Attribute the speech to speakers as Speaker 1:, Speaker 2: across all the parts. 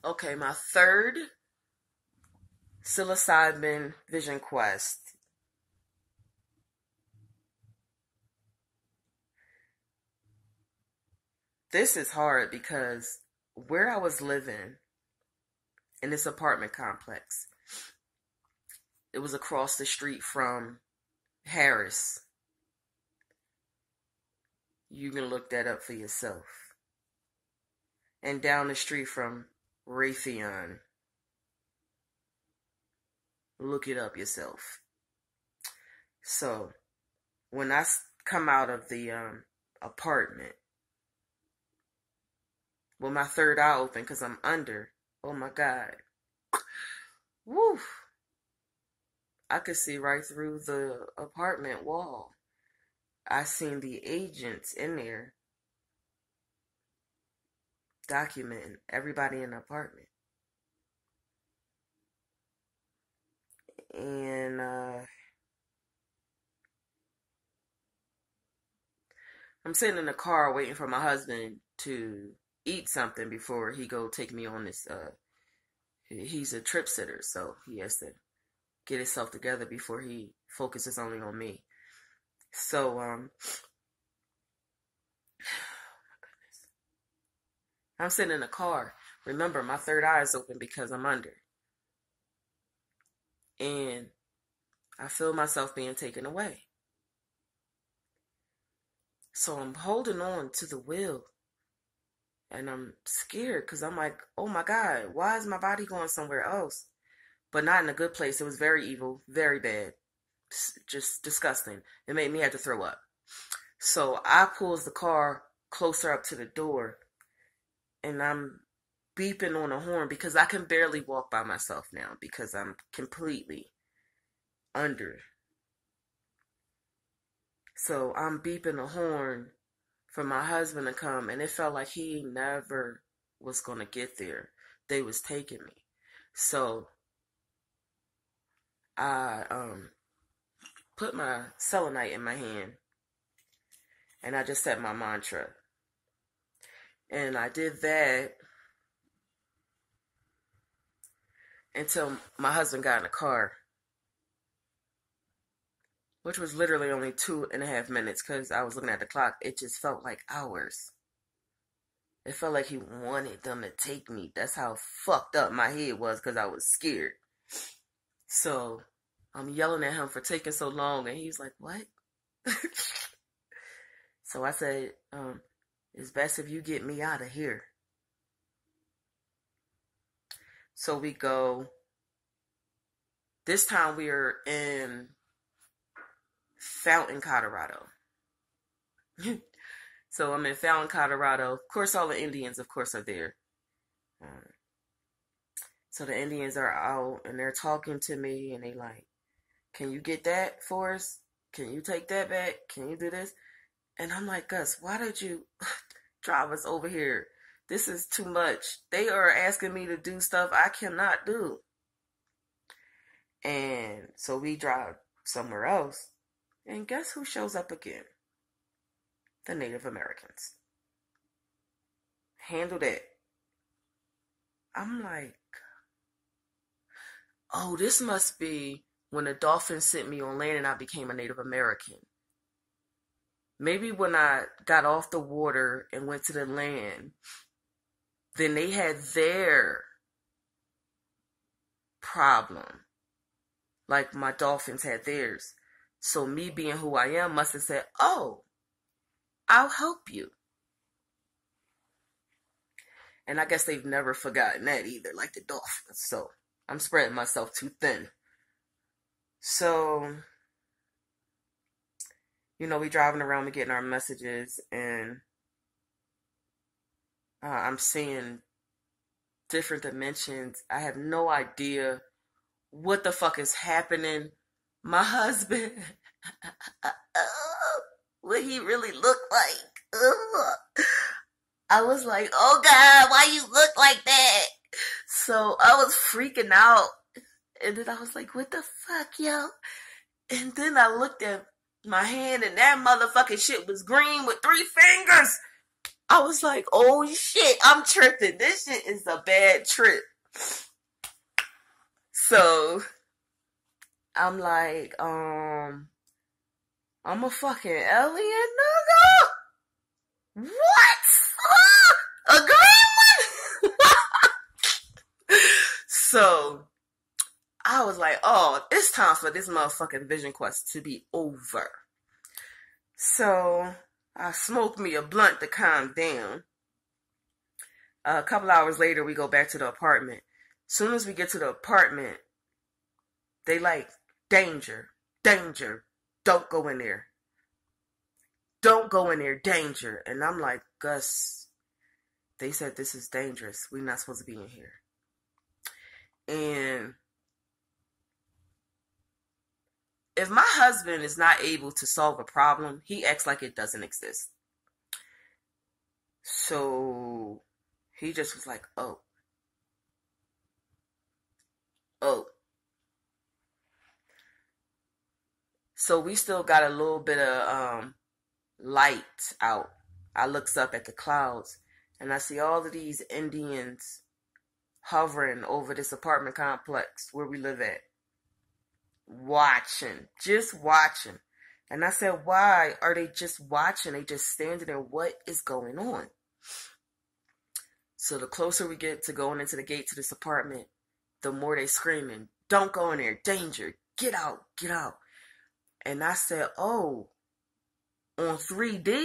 Speaker 1: Okay, my third psilocybin vision quest. This is hard because where I was living in this apartment complex, it was across the street from Harris. You can look that up for yourself. And down the street from Raytheon. Look it up yourself. So, when I come out of the apartment, with my third eye open because I'm under, oh my God. Woo! I could see right through the apartment wall. I seen the agents in there documenting everybody in the apartment. And I'm sitting in the car waiting for my husband to eat something before he go take me on this. He's a trip sitter, so he has to get himself together before he focuses only on me. So, I'm sitting in the car. Remember, my third eye is open because I'm under. And I feel myself being taken away. So I'm holding on to the wheel. And I'm scared because I'm like, oh my God, why is my body going somewhere else? But not in a good place. It was very evil, very bad. Just disgusting. It made me have to throw up. So I pulls the car closer up to the door. And I'm beeping on a horn because I can barely walk by myself now because I'm completely under. So I'm beeping a horn for my husband to come, and it felt like he never was going to get there. They was taking me. So I put my selenite in my hand, and I just said my mantra. And I did that until my husband got in the car, which was literally only 2.5 minutes because I was looking at the clock. It just felt like hours. It felt like he wanted them to take me. That's how fucked up my head was because I was scared. So I'm yelling at him for taking so long, and he's like, what? So I said, it's best if you get me out of here. So we go. This time we are in Fountain, Colorado. So I'm in Fountain, Colorado. Of course, all the Indians, of course, are there. So the Indians are out, and they're talking to me, and they like, can you get that for us? Can you take that back? Can you do this? And I'm like, Gus, why did you drive us over here? This is too much. They are asking me to do stuff I cannot do. And so we drive somewhere else. And guess who shows up again? The Native Americans. Handle that. I'm like, oh, this must be when the dolphins sent me on land and I became a Native American. Maybe when I got off the water and went to the land, then they had their problem. Like my dolphins had theirs. So me being who I am must have said, oh, I'll help you. And I guess they've never forgotten that either, like the dolphins. So I'm spreading myself too thin. So, we driving around, we getting our messages, and I'm seeing different dimensions. I have no idea what the fuck is happening. My husband, what he really looked like. I was like, oh God, why you look like that? So I was freaking out. And then I was like, what the fuck, yo? And then I looked at my hand and that motherfucking shit was green with 3 fingers. I was like, oh shit, I'm tripping. This shit is a bad trip. So I'm like, I'm a fucking alien, nigga. What? A green one? So I was like, oh, it's time for this motherfucking vision quest to be over. So I smoked me a blunt to calm down. A couple hours later, we go back to the apartment. Soon as we get to the apartment, they like, danger, danger, don't go in there. Don't go in there, danger. And I'm like, Gus, they said this is dangerous. We're not supposed to be in here. And if my husband is not able to solve a problem, he acts like it doesn't exist. So he just was like, oh. So we still got a little bit of light out. I looks up at the clouds and I see all of these Indians hovering over this apartment complex where we live at. Watching. Just watching. And I said, why are they just watching? They just standing there. What is going on? So the closer we get to going into the gate to this apartment, the more they screaming, don't go in there, danger, get out, get out. And I said, oh, on 3D,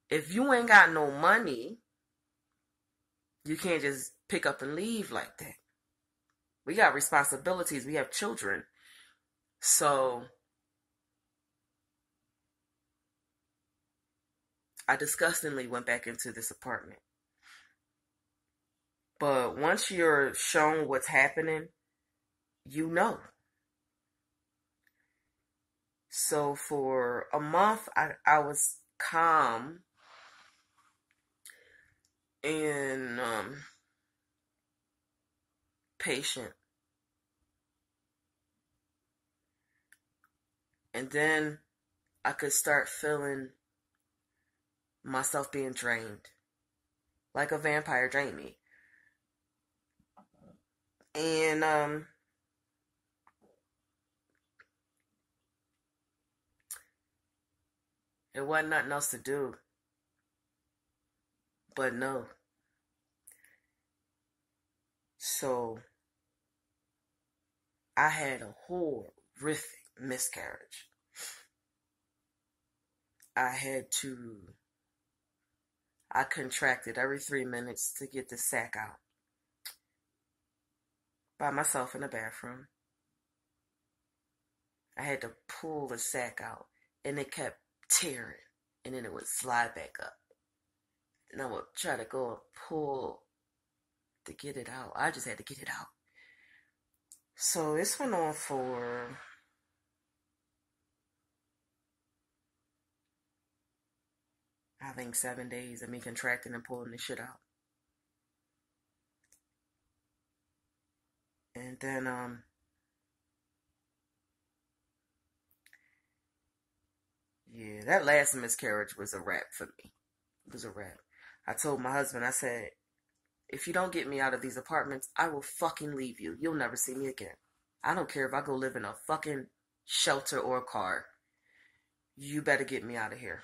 Speaker 1: if you ain't got no money, you can't just pick up and leave like that. We got responsibilities. We have children. So I disgustingly went back into this apartment. But once you're shown what's happening, you know. So for a month, I was calm and patient. And then I could start feeling myself being drained. Like a vampire drained me. And there wasn't nothing else to do. But no. So I had a horrific miscarriage. I contracted every 3 minutes to get the sac out. By myself in the bathroom. I had to pull the sac out. And it kept tearing. And then it would slide back up. And I would try to go and pull to get it out. I just had to get it out. So this went on for I think 7 days of me contracting and pulling the shit out. And then yeah, that last miscarriage was a wrap for me. It was a wrap. I told my husband, I said, if you don't get me out of these apartments, I will fucking leave you. You'll never see me again. I don't care if I go live in a fucking shelter or a car. You better get me out of here.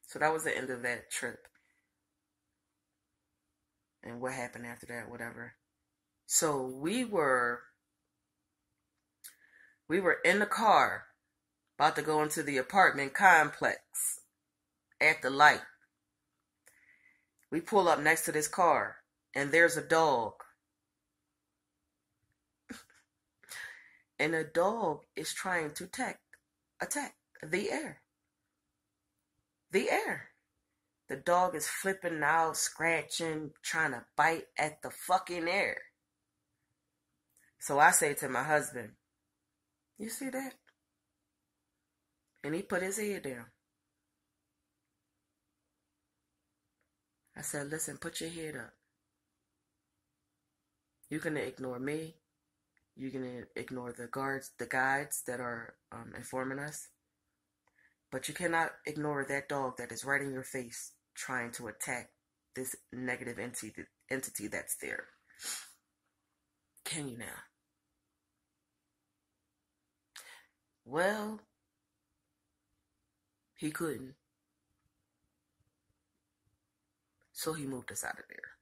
Speaker 1: So that was the end of that trip. And what happened after that, whatever. So we were in the car, about to go into the apartment complex at the light. We pull up next to this car, and there's a dog. And the dog is trying to attack the air. The air. The dog is flipping out, scratching, trying to bite at the fucking air. So I say to my husband, you see that? And he put his head down. I said, listen, put your head up. You can ignore me. You can ignore the guides that are informing us, but you cannot ignore that dog that is right in your face trying to attack this negative entity that's there. Can you now? Well, he couldn't, so he moved us out of there.